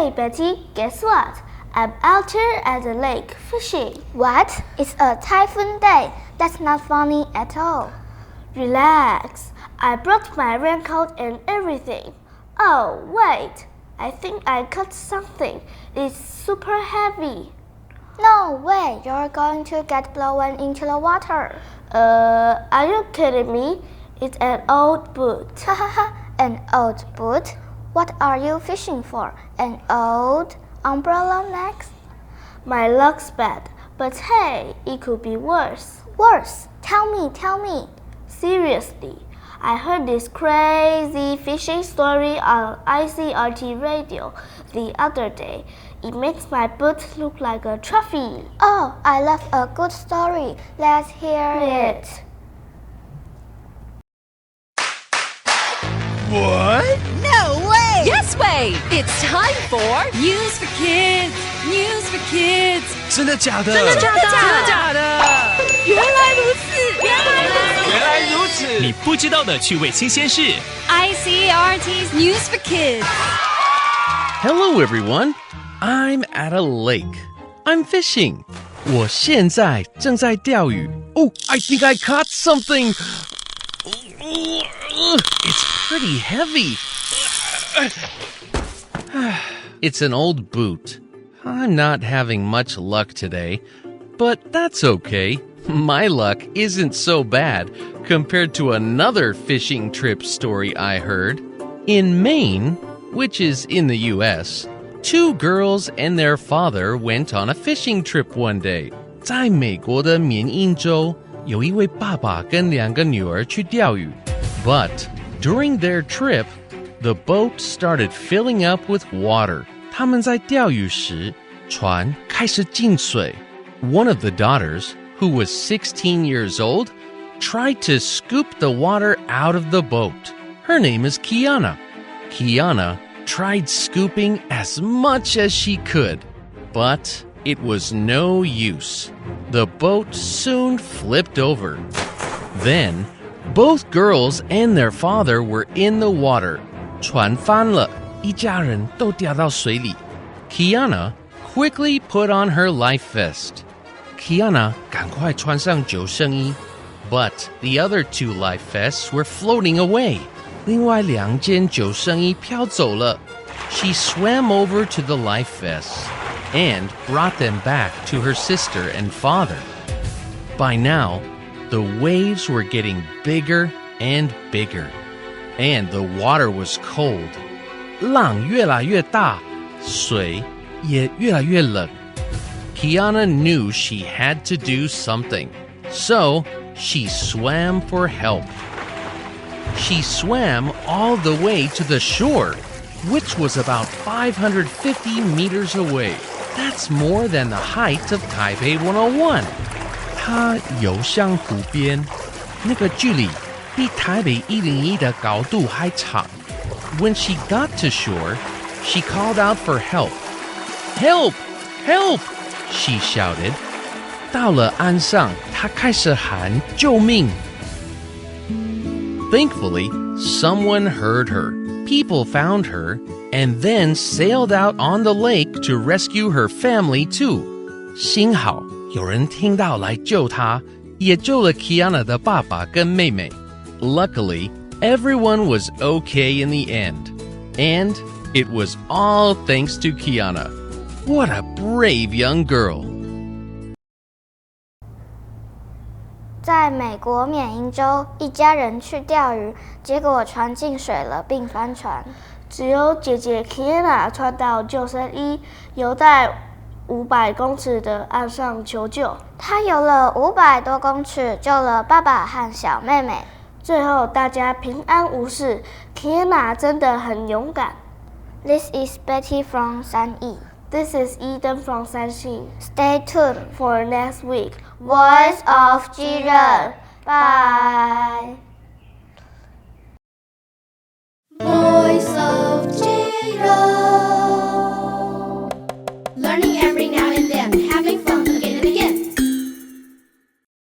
Hey, Betty, guess what? I'm out here at the lake fishing. What? It's a typhoon day. That's not funny at all. Relax. I brought my raincoat and everything. Oh, wait. I think I cut something. It's super heavy. No way. You're going to get blown into the water. Are you kidding me? It's an old boot. An old boot? What are you fishing for? An old umbrella next? My luck's bad, but hey, it could be worse. Worse? Tell me. Seriously, I heard this crazy fishing story on ICRT radio the other day. It makes my boot look like a trophy. Oh, I love a good story. Let's hear it. What? No way! Yes way! It's time for News for Kids! News for Kids! 真的假的？真的假的？真的假的？原来如此！原来如此！你不知道的趣味新鲜事。ICRT's News for Kids. Hello everyone, I'm at a lake. I'm fishing. 我现在正在钓鱼。Oh, I think I caught something. It's pretty heavy. It's an old boot. I'm not having much luck today, but that's okay. My luck isn't so bad compared to another fishing trip story I heard. In Maine, which is in the U.S., 2 girls and their father went on a fishing trip one day. 在美国的缅因州，有一位爸爸跟2个女儿去钓鱼。But during their trip, the boat started filling up with water. 他们在钓鱼时，船开始进水。One of the daughters, who was 16 years old, tried to scoop the water out of the boat. Her name is Kiana. Kiana tried scooping as much as she could, but it was no use. The boat soon flipped over. Then, both girls and their father were in the water. 船翻了，一家人都掉到水里。Kiana quickly put on her life vest. Kiana 赶快穿上救生衣。But the other 2 life vests were floating away. 另外2件救生衣飘走了。She swam over to the life vests and brought them back to her sister and father. By now, the waves were getting bigger and bigger, and the water was cold. 浪越来越大，水也越来越冷。Kiana knew she had to do something, so she swam for help. She swam all the way to the shore, which was about 550 meters away. That's more than the height of Taipei 101. 她游向湖边，那个距离比台北101的高度还长。When she got to shore, she called out for help. Help! Help! She shouted. 到了岸上，她开始喊救命。Thankfully, someone heard her. People found her and then sailed out on the lake to rescue her family too. 幸好有人听到来救她，也救了 Kiana 的爸爸跟妹妹。Luckily, everyone was okay in the end. And it was all thanks to Kiana. What a brave young girl. 在美国缅因州，一家人去钓鱼，结果船进水了，并翻船。只有姐姐 Kiana 穿到救生衣，游在500公尺的岸上求救。她游了500多公尺，救了爸爸和小妹妹。最后大家平安无事。Kiana 真的很勇敢。This is Betty from 3E. This is Eden from 三星. Stay tuned for next week. Voice of 及人. Bye. Voice of 及人。